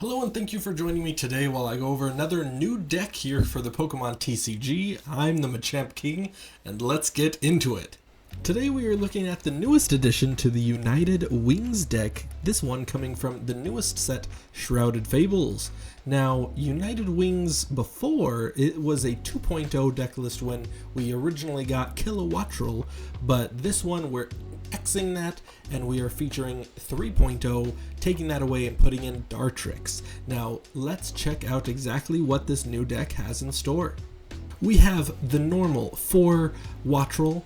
Hello and thank you for joining me today while I go over another new deck here for the Pokemon TCG. I'm the Machamp King, and let's get into it. Today we are looking at the newest addition to the United Wings deck, this one coming from the newest set, Shrouded Fables. Now, United Wings before, it was a 2.0 deck list when we originally got Wattrel, but this one we're Xing that, and we are featuring 3.0, taking that away and putting in Dartrix. Now, let's check out exactly what this new deck has in store. We have the normal 4 Wattrel,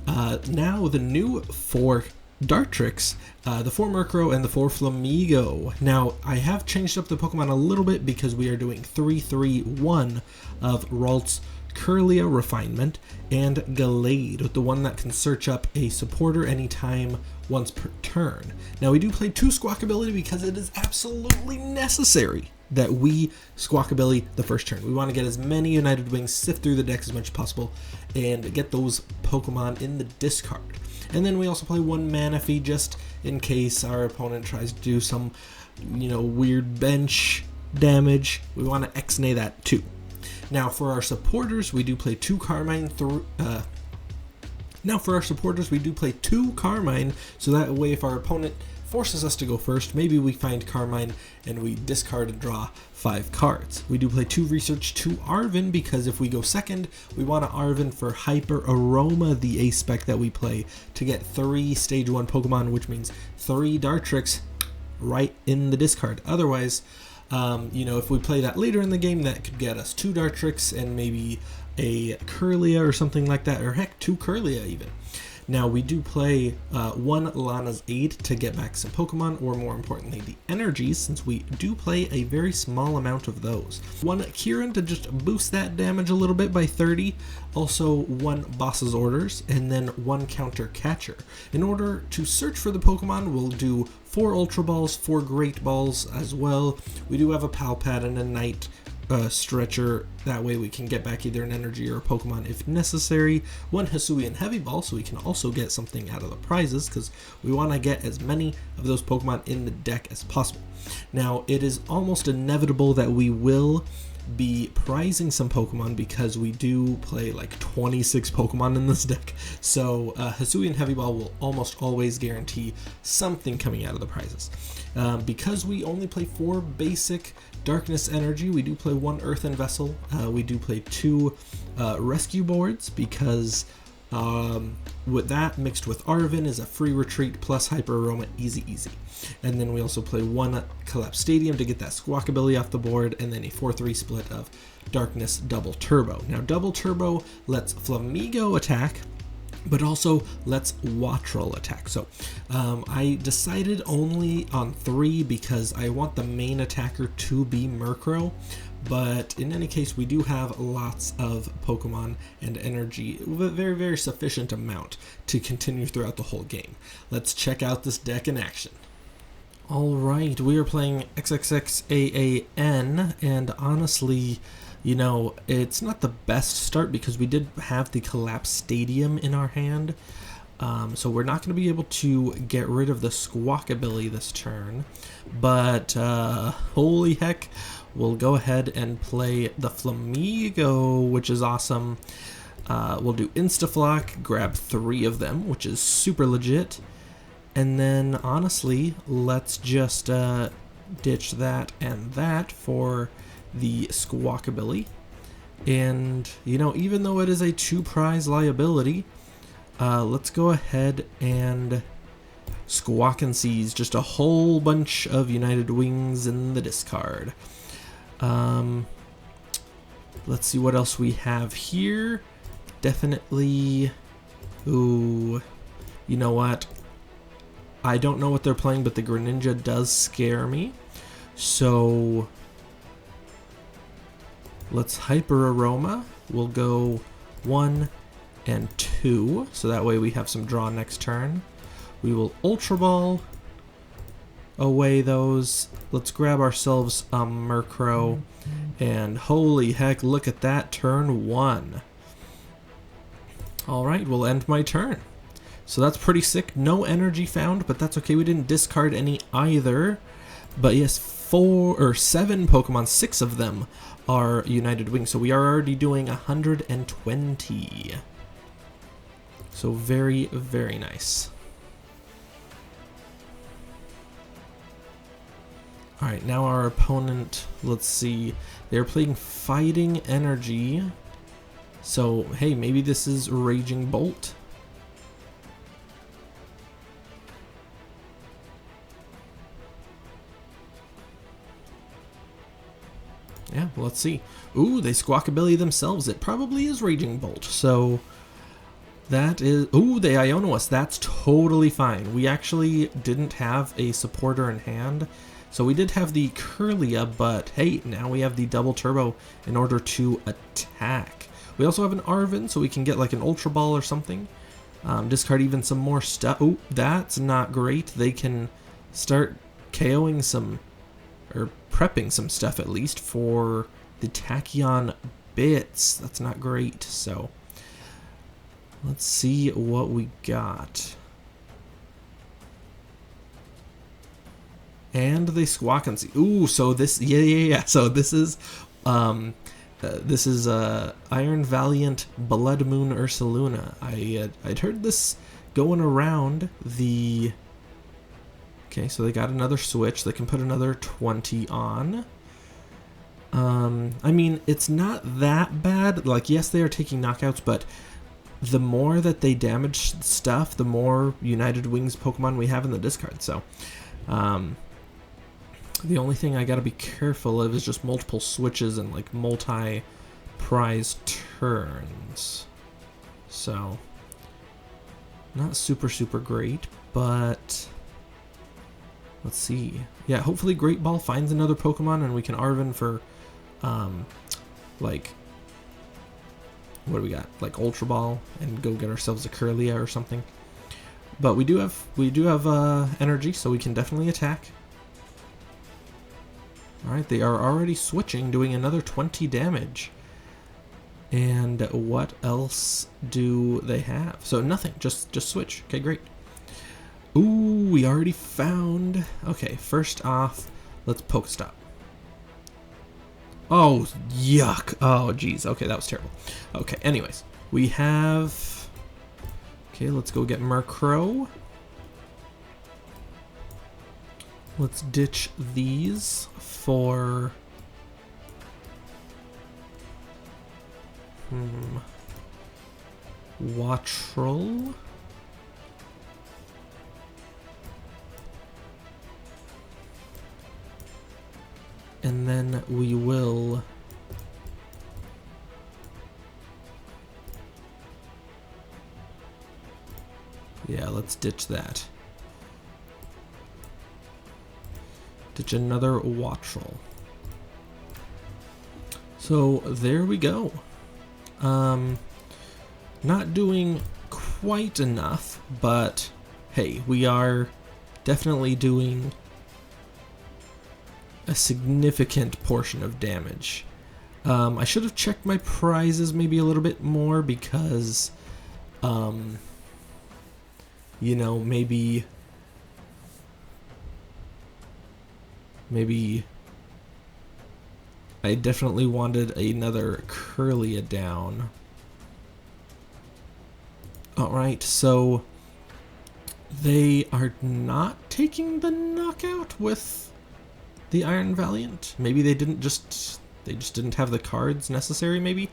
now the new 4 Dartrix, the 4 Murkrow, and the 4 Flamigo. Now, I have changed up the Pokemon a little bit because we are doing 3-3-1 of Ralts Kirlia Refinement and Gallade, the one that can search up a supporter anytime once per turn. Now we do play 2 Squawkabilly because it is absolutely necessary that we Squawkabilly the first turn. We want to get as many United Wings, sift through the deck as much as possible, and get those Pokemon in the discard. And then we also play 1 Manaphy just in case our opponent tries to do some, weird bench damage. We want to X-nay that too. Now for our supporters, we do play 2 Carmine so that way if our opponent forces us to go first, maybe we find Carmine and we discard and draw 5 cards. We do play 2 Research, 2 Arven, because if we go second, we want to Arven for Hyper Aroma, the A spec that we play, to get 3 Stage 1 Pokemon, which means 3 Dartrix right in the discard. Otherwise, if we play that later in the game, that could get us 2 Dartrix and maybe a Kirlia or something like that, or heck, 2 Kirlia even. Now we do play 1 Lana's Aid to get back some Pokemon, or more importantly the energies, since we do play a very small amount of those. 1 Kieran to just boost that damage a little bit by 30, also 1 Boss's Orders, and then 1 Counter Catcher. In order to search for the Pokemon, we'll do 4 Ultra Balls, 4 Great Balls as well. We do have a Pal Pad and a Night Stretcher, that way we can get back either an energy or a Pokemon if necessary. 1 Hisuian Heavy Ball, so we can also get something out of the prizes, because we want to get as many of those Pokemon in the deck as possible. Now, it is almost inevitable that we will be prizing some Pokemon because we do play like 26 Pokemon in this deck, so Hisuian Heavy Ball will almost always guarantee something coming out of the prizes. Because we only play 4 basic Darkness Energy, we do play 1 Earthen Vessel, we do play 2 Rescue Boards, because with that mixed with Arven is a free retreat plus Hyper Aroma, easy. And then we also play 1 Collapsed Stadium to get that Squawkabilly off the board, and then a 4-3 split of Darkness Double Turbo. Now Double Turbo lets Flamigo attack, but also lets Wattrel attack. So I decided only on 3 because I want the main attacker to be Murkrow. But in any case, we do have lots of Pokemon and energy, a very, very sufficient amount to continue throughout the whole game. Let's check out this deck in action. Alright, we are playing XXXAAN, and honestly, it's not the best start because we did have the Collapsed Stadium in our hand. So we're not going to be able to get rid of the Squawkabilly this turn. But holy heck, we'll go ahead and play the Flamigo, which is awesome. We'll do Instaflock, grab 3 of them, which is super legit. And then honestly, let's just ditch that and that for the Squawkabilly. And even though it is a 2 prize liability, let's go ahead and Squawk and seize just a whole bunch of United Wings in the discard. Let's see what else we have here. Definitely, ooh, you know what? I don't know what they're playing, but the Greninja does scare me. So let's Hyper Aroma. We'll go 1 and 2, so that way we have some draw next turn. We will Ultra Ball away those. Let's grab ourselves a Murkrow, and holy heck, look at that, turn 1. Alright, we'll end my turn. So that's pretty sick. No energy found, but that's okay. We didn't discard any either. But yes, 7 Pokemon, 6 of them are United Wings. So we are already doing 120. So very, very nice. Alright, now our opponent, let's see, they're playing Fighting Energy. So, hey, maybe this is Raging Bolt. Yeah, well, let's see. Ooh, they Squawkabilly themselves. It probably is Raging Bolt. So that is... Ooh, they Iono us. That's totally fine. We actually didn't have a supporter in hand. So we did have the Kirlia, but hey, now we have the double turbo in order to attack. We also have an Arven, so we can get like an Ultra Ball or something. Discard even some more stuff. Oh, that's not great. They can start KOing some... or prepping some stuff at least for the Tachyon bits. That's not great. So let's see what we got. And they Squawk and see. Ooh, so this So this is Iron Valiant Blood Moon Ursaluna. I'd heard this going around the... Okay, so they got another switch. They can put another 20 on. I mean, it's not that bad. Like, yes, they are taking knockouts, but the more that they damage stuff, the more United Wings Pokemon we have in the discard. So, the only thing I gotta be careful of is just multiple switches and, like, multi-prize turns. So, not super, super great, but... Let's see. Yeah, hopefully Great Ball finds another Pokemon and we can Arven for, like, what do we got? Like Ultra Ball and go get ourselves a Kirlia or something. But we do have energy, so we can definitely attack. All right, they are already switching, doing another 20 damage. And what else do they have? So nothing. Just switch. Okay, great. Ooh, we already found... Okay, first off, let's Pokestop. Oh, yuck. Oh, geez. Okay, that was terrible. Okay, anyways, we have... Okay, let's go get Murkrow. Let's ditch these for... Wattrel. And then we will... Yeah, let's ditch that. Ditch another Wattrel. So, there we go. Not doing quite enough, but hey, we are definitely doing a significant portion of damage. I should have checked my prizes maybe a little bit more because, you know, maybe I definitely wanted another Kirlia down. Alright, so they are not taking the knockout with the Iron Valiant. Maybe they just didn't have the cards necessary, maybe?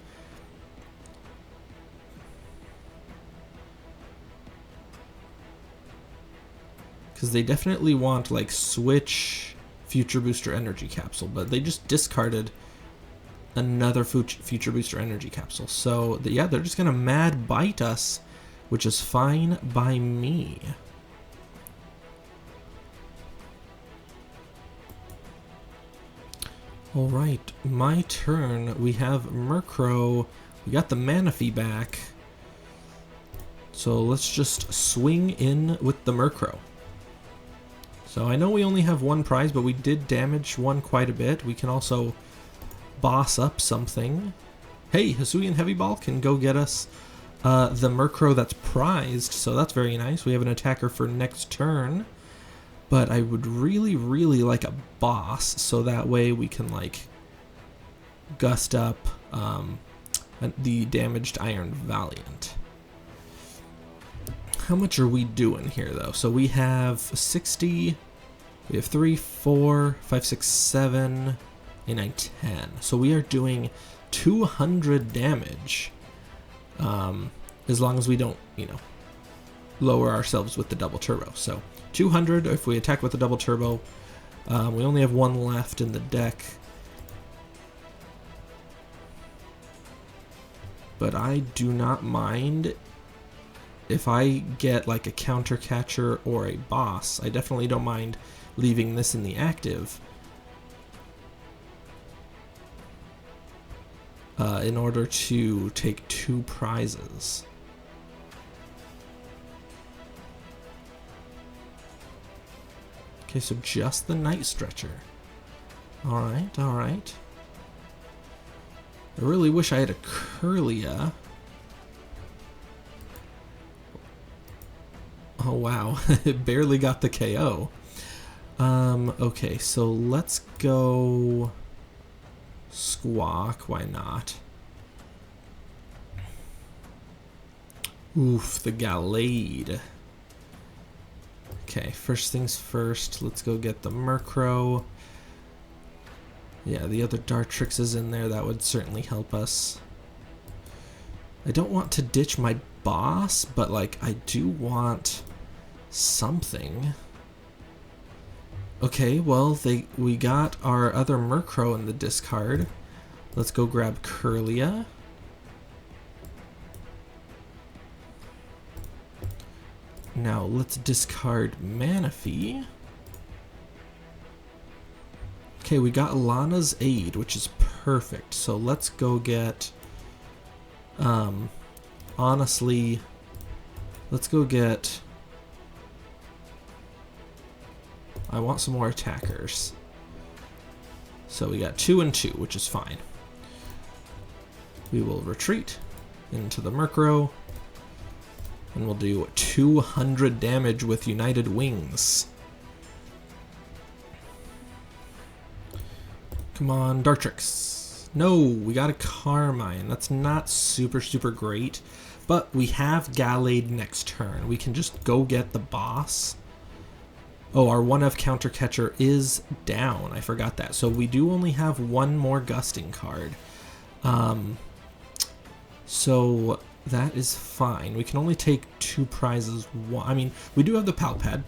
Because they definitely want, like, Switch Future Booster Energy Capsule, but they just discarded another Future Booster Energy Capsule. So, yeah, they're just going to Mad Bite us, which is fine by me. Alright, my turn. We have Murkrow. We got the Manaphy back. So let's just swing in with the Murkrow. So I know we only have one prize, but we did damage one quite a bit. We can also boss up something. Hey, Hisuian Heavy Ball can go get us the Murkrow that's prized, so that's very nice. We have an attacker for next turn. But I would really, really like a boss, so that way we can like gust up the damaged Iron Valiant. How much are we doing here though? So we have 60, we have 3, 4, 5, 6, 7, 8, 9, 10. So we are doing 200 damage, as long as we don't, you know, lower ourselves with the double turbo. So 200 if we attack with the double turbo. We only have one left in the deck. But I do not mind if I get like a Counter Catcher or a boss. I definitely don't mind leaving this in the active in order to take 2 prizes. Okay, so just the Night Stretcher. Alright, alright. I really wish I had a Kirlia. Oh wow, it barely got the KO. Okay, so let's go Squawk, why not? Oof, the Gallade. Okay, first things first, let's go get the Murkrow. Yeah, the other Dartrix is in there, that would certainly help us. I don't want to ditch my boss, but like I do want something. Okay, well we got our other Murkrow in the discard. Let's go grab Kirlia. Now let's discard Manaphy. Okay, we got Lana's Aid, which is perfect. So let's go get, honestly, let's go get, I want some more attackers. So we got 2 and 2, which is fine. We will retreat into the Murkrow, and we'll do 200 damage with United Wings. Come on, Dartrix. No, we got a Carmine. That's not super, super great. But we have Gallade next turn. We can just go get the boss. Oh, our 1F Counter Catcher is down. I forgot that. So we do only have one more Gusting card. So that is fine. We can only take 2 prizes. I mean, we do have the Pal Pad.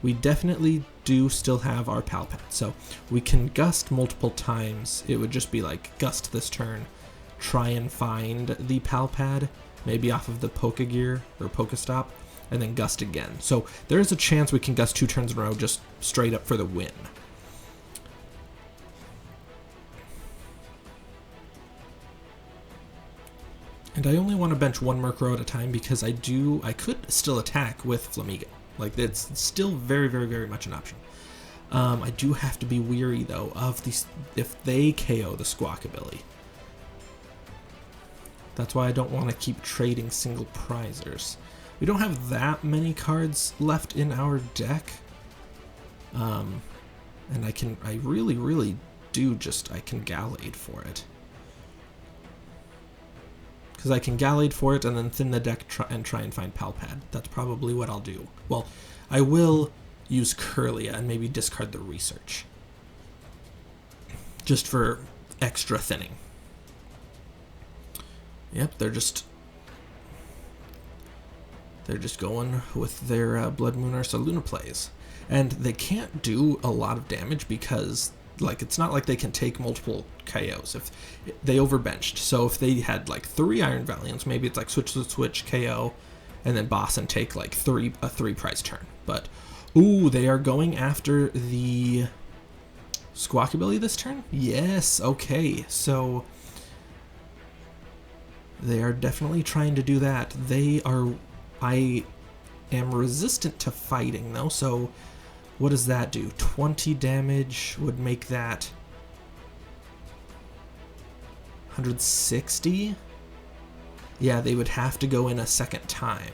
We definitely do still have our Pal Pad, so we can gust multiple times. It would just be like gust this turn, try and find the Pal Pad, maybe off of the Pokégear or Pokestop, and then gust again. So there is a chance we can gust 2 turns in a row just straight up for the win. And I only want to bench 1 Murkrow at a time because I could still attack with Flamigo. Like, it's still very, very, very much an option. I do have to be weary, though, of these if they KO the Squawkabilly. That's why I don't want to keep trading single prizers. We don't have that many cards left in our deck. And I really, really do I can Gallade for it. Because I can Gallade for it and then thin the deck and try and find Pal Pad. That's probably what I'll do. Well, I will use Kirlia and maybe discard the Research. Just for extra thinning. Yep, they're just going with their Blood Moon or Luna plays. And they can't do a lot of damage because like it's not like they can take multiple KOs if they overbenched. So if they had like 3 Iron Valiants, maybe it's like switch KO and then boss and take like a 3 prize turn. But ooh, they are going after the Squawkabilly this turn? Yes, okay. So they are definitely trying to do that. I am resistant to fighting though, so what does that do? 20 damage would make that 160? Yeah, they would have to go in a second time.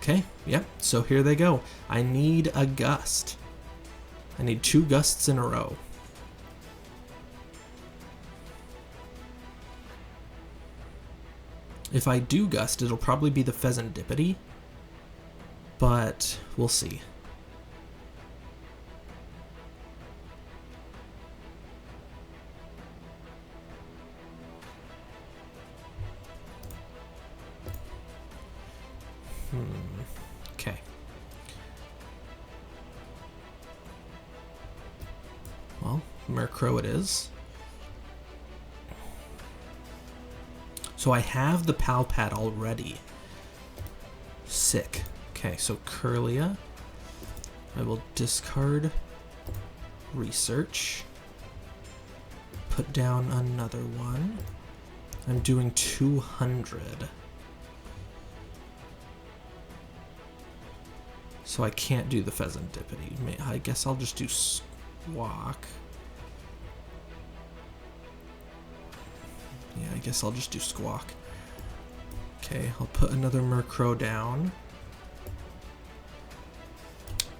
Okay, yep, so here they go. I need a gust. I need 2 gusts in a row. If I do gust, it'll probably be the Pheasantipity, but we'll see. Okay. Well, Murkrow it is. So I have the Pal Pad already. Sick. Okay, so Kirlia. I will discard Research. Put down another one. I'm doing 200. So I can't do the Pheasantipity. I guess I'll just do Squawk. Yeah, I guess I'll just do Squawk. Okay, I'll put another Murkrow down.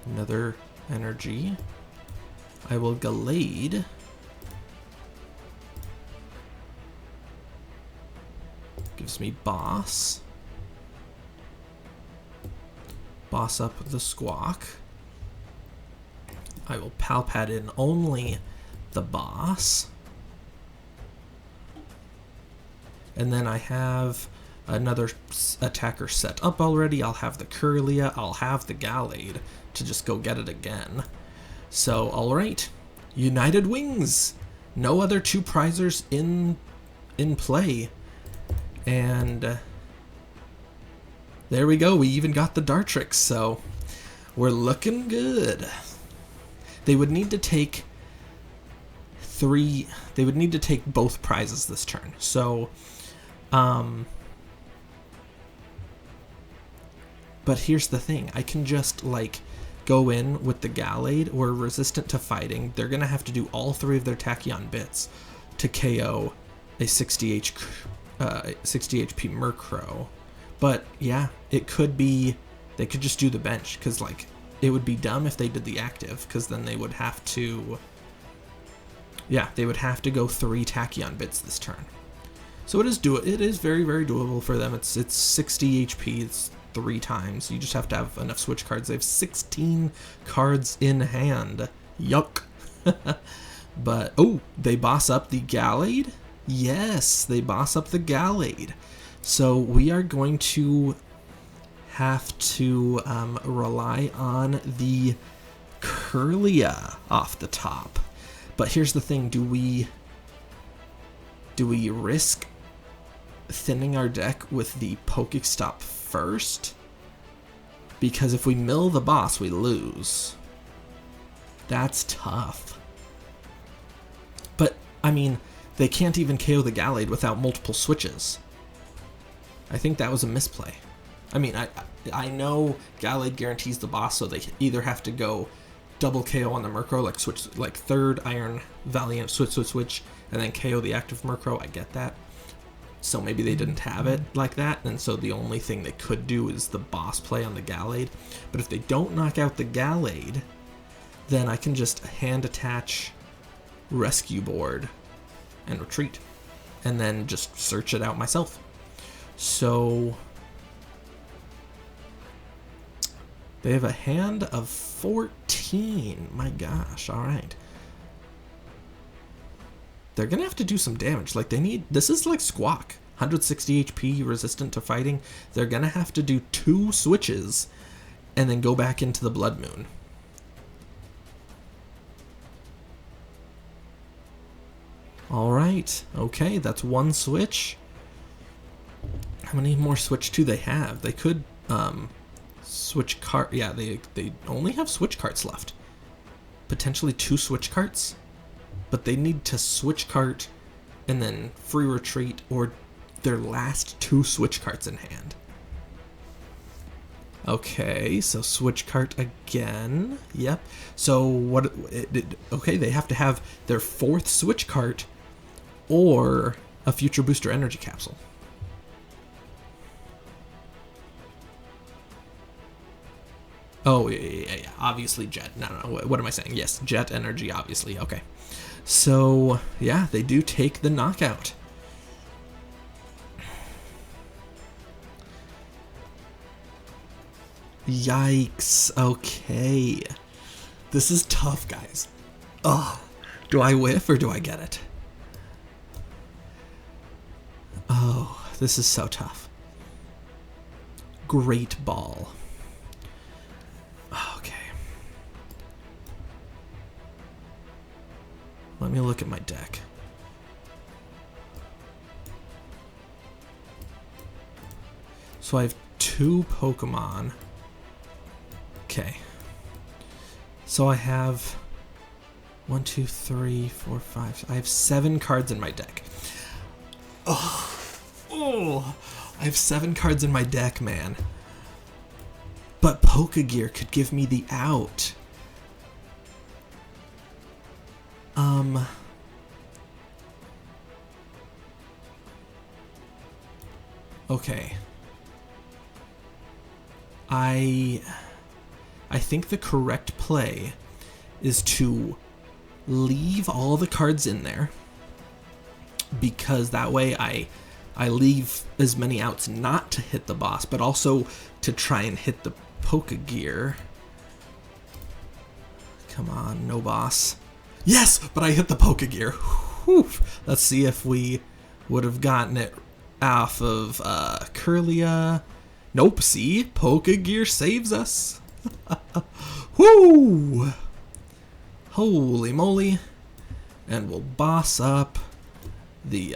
Another energy. I will Gallade. Gives me Boss. Boss up the Squawk. I will Pal Pad in only the Boss. And then I have another attacker set up already. I'll have the Kirlia, I'll have the Gallade to just go get it again. So, alright. United Wings! No other 2 prizers in play. And there we go, we even got the Dartrix, so we're looking good. They would need to take both prizes this turn. So but here's the thing, I can just like go in with the Gallade. We're resistant to fighting. They're gonna have to do all 3 of their Tachyon bits to KO a 60 HP Murkrow. But yeah, it could be they could just do the bench, because like it would be dumb if they did the active, because then they would have to, yeah, they would have to go 3 Tachyon bits this turn. So it is very, very doable for them. It's 60 HP, it's 3 times. You just have to have enough switch cards. They have 16 cards in hand. Yuck. But, oh, they boss up the Gallade? Yes, they boss up the Gallade. So we are going to have to rely on the Kirlia off the top. But here's the thing, do we risk thinning our deck with the Pokestop first? Because if we mill the boss, we lose. That's tough. But, I mean, they can't even KO the Gallade without multiple switches. I think that was a misplay. I mean, I know Gallade guarantees the boss, so they either have to go double KO on the Murkrow, like switch, like 3rd Iron Valiant, switch, and then KO the active Murkrow. I get that. So maybe they didn't have it like that, and so the only thing they could do is the boss play on the Gallade. But if they don't knock out the Gallade, then I can just hand attach Rescue Board and retreat, and then just search it out myself. So they have a hand of 14. My gosh, alright. They're gonna have to do some damage. Like, they need, this is like Squawk, 160 HP, resistant to fighting. They're gonna have to do 2 switches and then go back into the Blood Moon. Alright, okay, that's 1 switch. How many more switch do they have? They could switch cart. Yeah, they only have switch carts left. Potentially 2 switch carts, but they need to switch cart and then free retreat, or their last 2 switch carts in hand. Okay, so switch cart again. Yep. So what? Okay, they have to have their 4th switch cart or a future booster energy capsule. Oh, yeah. Obviously Jet. No, what am I saying? Yes, Jet Energy, obviously. Okay. So, yeah, they do take the knockout. Yikes. Okay. This is tough, guys. Oh, do I whiff or do I get it? Oh, this is so tough. Great Ball. Okay. Let me look at my deck. So I have 2 Pokemon. Okay. So I have 1, 2, 3, 4, 5. I have 7 cards in my deck. Oh, I have 7 cards in my deck, man. But Pokégear could give me the out. Okay. I think the correct play is to leave all the cards in there, because that way I leave as many outs not to hit the boss, but also to try and hit the Pokégear. Come on, no boss. Yes, but I hit the Pokégear. Whew. Let's see if we would have gotten it off of Kirlia. Nope, see? Pokégear saves us. Woo! Holy moly. And we'll boss up the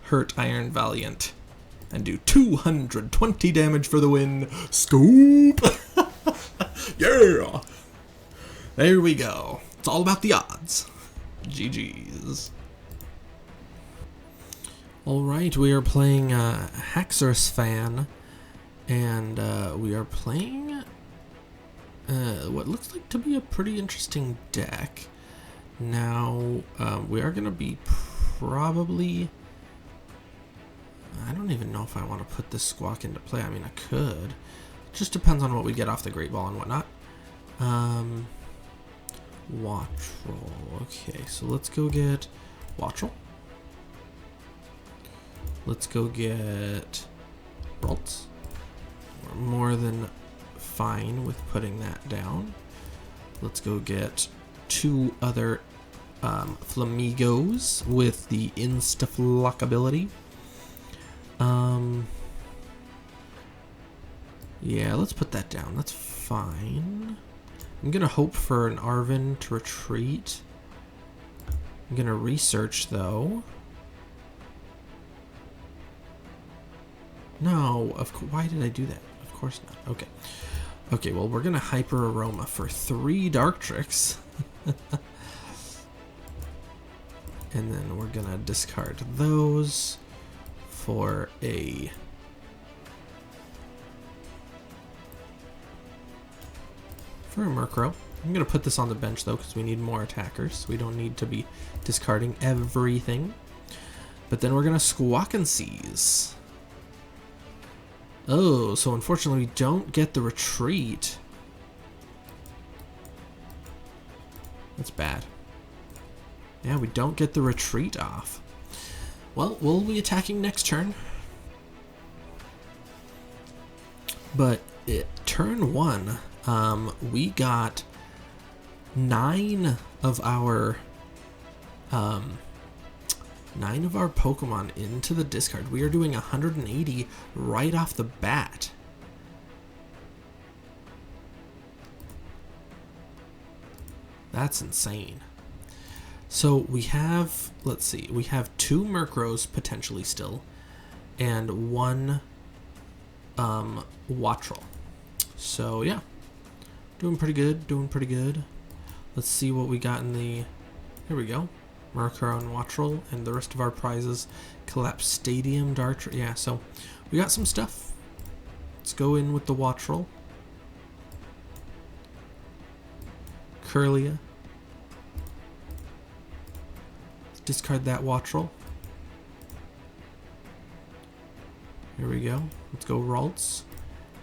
Hurt Iron Valiant and do 220 damage for the win. Scoop! Yeah! There we go. It's all about the odds. GG's. Alright, we are playing Hexorus Fan, and we are playing what looks like to be a pretty interesting deck. Now, we are going to be probably... I don't even know if I want to put this Squawk into play. I mean, I could. It just depends on what we get off the Great Ball and whatnot. Wattrel. Okay, so let's go get Wattrel. Let's go get Ralts. We're more than fine with putting that down. Let's go get 2 other Flamigos with the Insta-Flock ability. Yeah, let's put that down. That's fine. I'm gonna hope for an Arven to retreat. I'm gonna research though. No, why did I do that? Of course not. Okay. Okay, well, we're gonna Hyper Aroma for 3 Dartrix. And then we're gonna discard those for a Murkrow. I'm gonna put this on the bench though, because we need more attackers. We don't need to be discarding everything. But then we're gonna Squawk and Seize. Oh, so unfortunately we don't get the retreat. That's bad. Yeah, we don't get the retreat off. Well, we'll be attacking next turn. But turn 1, we got 9 of our Pokemon into the discard. We are doing 180 right off the bat. That's insane. So we have, let's see, we have 2 Murkrows potentially still, and 1 Wattrel. So yeah, doing pretty good, doing pretty good. Let's see what we got in the, here we go. Murkrow and Wattrel, and the rest of our prizes. Collapsed Stadium, Dartrix. Yeah, so we got some stuff. Let's go in with the Wattrel. Kirlia. Let's discard that Wattrel. Here we go. Let's go Ralts.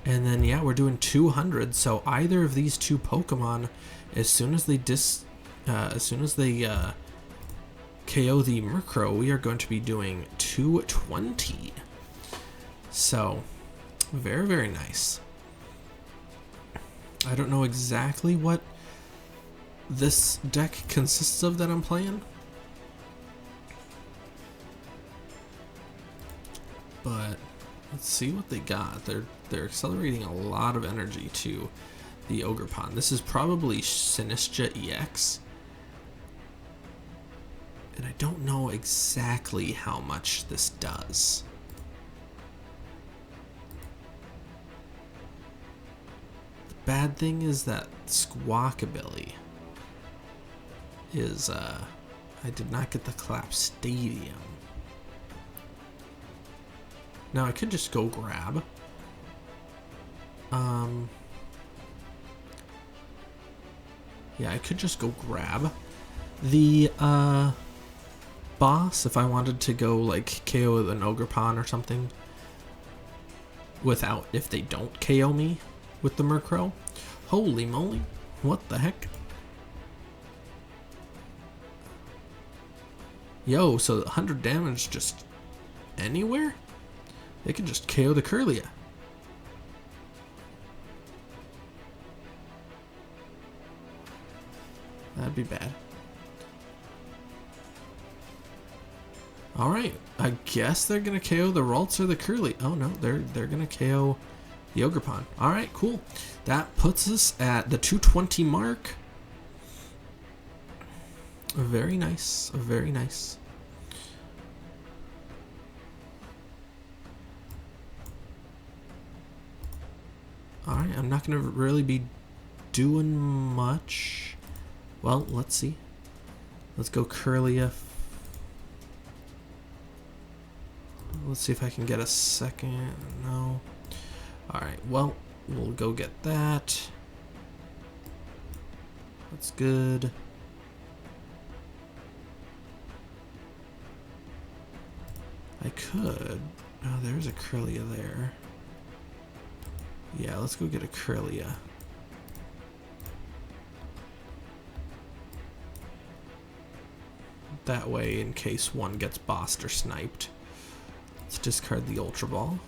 And then, yeah, we're doing 200. So either of these two Pokemon, as soon as they KO the Murkrow, we are going to be doing 220. So, very, very nice. I don't know exactly what this deck consists of that I'm playing, but let's see what they got. They're accelerating a lot of energy to the Ogerpon. This is probably Sinistcha EX. And I don't know exactly how much this does. The bad thing is that Squawkabilly is, I did not get the Collapsed Stadium. Now I could just go grab. Yeah, I could just go grab the, boss if I wanted to go like KO an Ogerpon or something without, if they don't KO me with the Murkrow. Holy moly, what the heck? Yo, so 100 damage just anywhere? They could just KO the Kirlia. That'd be bad. Alright, I guess they're gonna KO the Ralts or the Kirlia. Oh no, they're gonna KO the Ogerpon. Alright, cool. That puts us at the 220 mark. Very nice, very nice. Alright, I'm not gonna really be doing much. Well, let's see. Let's go Kirlia. Let's see if I can get a second. No. Alright, well, we'll go get that. That's good. I could. Oh, there's a Kirlia there. Yeah, let's go get a Kirlia. That way, in case one gets bossed or sniped. Let's discard the Ultra Ball.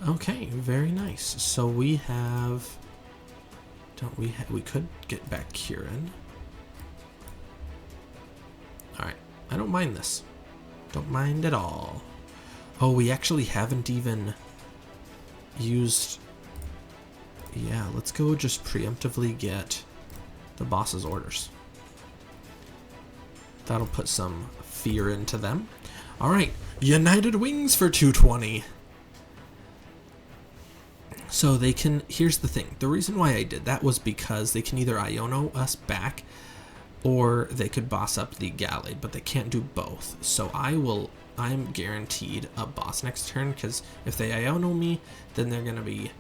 Okay, very nice. So we have... we could get back Kieran. Alright, I don't mind this. Don't mind at all. Oh, we actually haven't even used... Yeah, let's go just preemptively get the boss's orders. That'll put some fear into them. Alright, United Wings for 220. So they can, here's the thing. The reason why I did that was because they can either Iono us back or they could boss up the Gallade, but they can't do both. So I'm guaranteed a boss next turn, because if they Iono me, then they're gonna be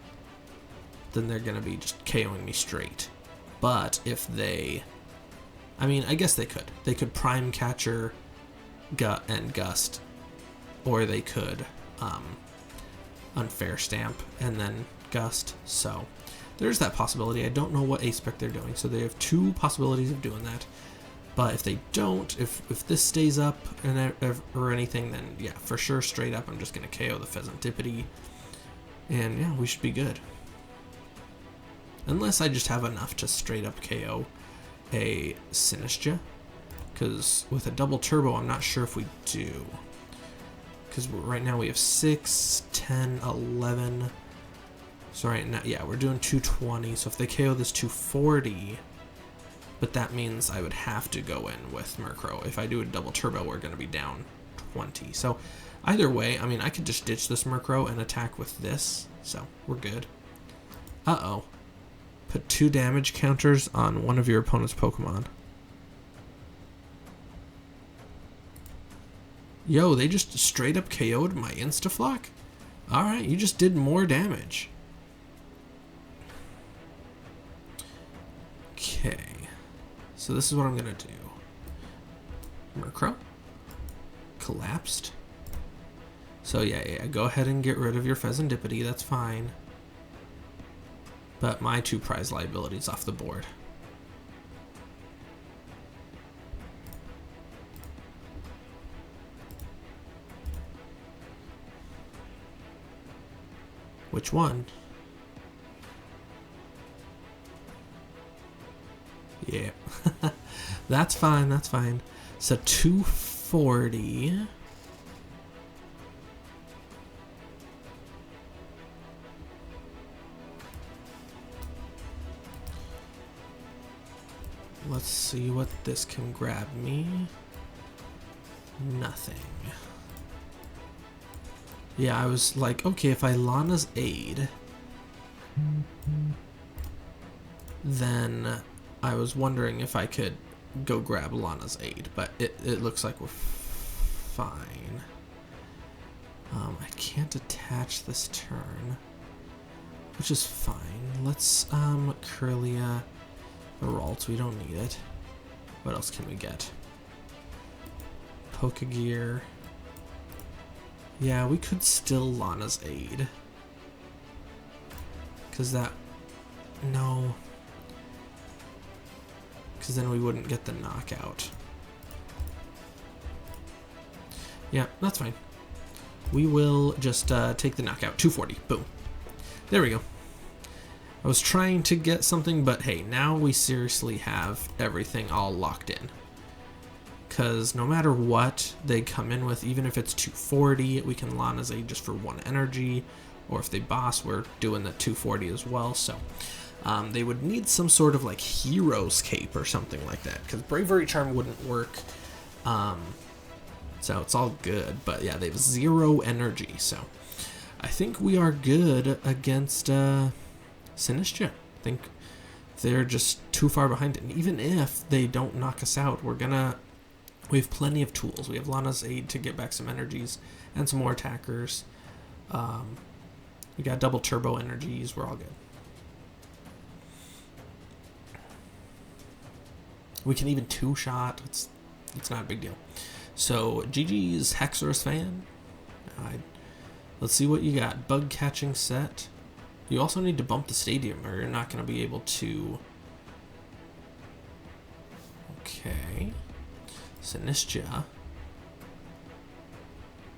just KOing me straight. But if they, I mean, I guess they could Prime Catcher and Gust, or they could Unfair Stamp and then Gust. So there's that possibility. I don't know what aspec they're doing, so they have two possibilities of doing that. But if they don't, if this stays up or anything, then yeah, for sure, straight up, I'm just gonna KO the Pheasantipity, and yeah, we should be good. Unless I just have enough to straight up KO a Sinistcha, because with a double turbo, I'm not sure if we do. Because right now we have 6, 10, 11. So right now, yeah, we're doing 220. So if they KO this 240, but that means I would have to go in with Murkrow. If I do a double turbo, we're going to be down 20. So either way, I mean, I could just ditch this Murkrow and attack with this. So we're good. Uh-oh. Put 2 damage counters on one of your opponent's Pokemon. Yo, they just straight up KO'd my Instaflock? Alright, you just did more damage. Okay. So this is what I'm gonna do. Murkrow. Collapsed. So yeah, go ahead and get rid of your Pheasantipity, that's fine. But my 2 prize liabilities off the board. Which one? Yeah. That's fine, that's fine. So 240. Let's see what this can grab me. Nothing. Yeah, I was like, okay, if I Lana's Aid, then I was wondering if I could go grab Lana's Aid, but it looks like we're fine. I can't attach this turn, which is fine. Let's Kirlia the Ralts, we don't need it. What else can we get? Pokégear. Yeah, we could still Lana's Aid. Cause that, no. Cause then we wouldn't get the knockout. Yeah, that's fine. We will just take the knockout. 240, boom. There we go. I was trying to get something, but hey, now we seriously have everything all locked in. Because no matter what they come in with, even if it's 240, we can Lana's Aid just for 1 energy. Or if they boss, we're doing the 240 as well. So they would need some sort of like Hero's Cape or something like that. Because Bravery Charm wouldn't work. So it's all good. But yeah, they have 0 energy. So I think we are good against Sinistcha. I think they're just too far behind. And even if they don't knock us out, we have plenty of tools. We have Lana's Aid to get back some energies and some more attackers. We got double turbo energies. We're all good. We can even 2-shot. It's not a big deal. So GG's Hexorus fan. Let's see what you got. Bug catching set. You also need to bump the stadium or you're not going to be able to. Okay. Sinistcha.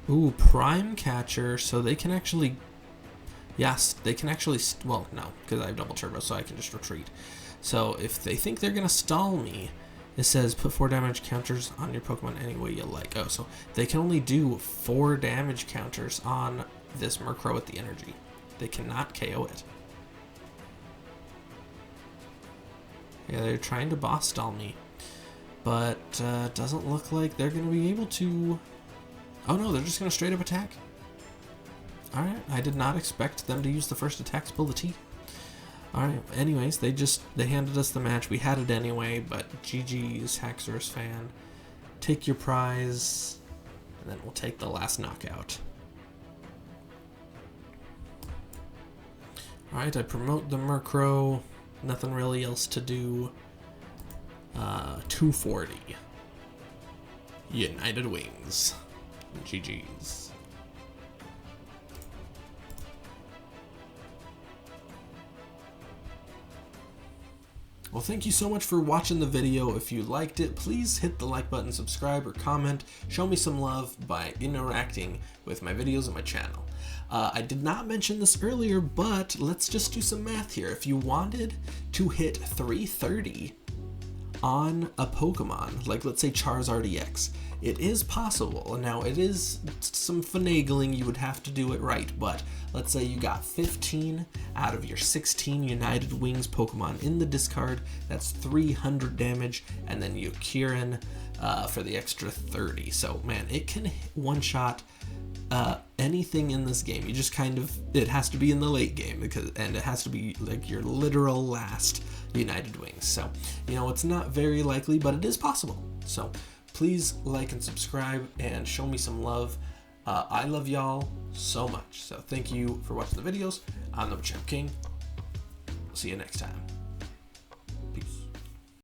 Ooh, Prime Catcher, so they can actually, yes, they can actually, well, no, because I have double turbo, so I can just retreat. So if they think they're going to stall me, it says put 4 damage counters on your Pokemon any way you like. Oh, so they can only do 4 damage counters on this Murkrow with the energy. They cannot KO it. Yeah, they're trying to boss stall me. But doesn't look like they're going to be able to. Oh no, they're just going to straight up attack. Alright, I did not expect them to use the first attack to pull the teeth. Alright, anyways, they handed us the match. We had it anyway, but GG's Hexorus fan. Take your prize, and then we'll take the last knockout. Alright, I promote the Murkrow. Nothing really else to do. 240. United Wings. GG's. Well, thank you so much for watching the video. If you liked it, please hit the like button, subscribe, or comment. Show me some love by interacting with my videos on my channel. I did not mention this earlier, but let's just do some math here. If you wanted to hit 330 on a Pokemon, like let's say Charizard EX, it is possible. Now it is some finagling, you would have to do it right, but let's say you got 15 out of your 16 United Wings Pokemon in the discard, that's 300 damage, and then you Kieran for the extra 30. So man, it can one-shot anything in this game. You just kind of, it has to be in the late game, and it has to be like your literal last United Wings. So, you know, it's not very likely, but it is possible. So please like and subscribe and show me some love. I love y'all so much. So thank you for watching the videos. I'm the Machamp King. See you next time.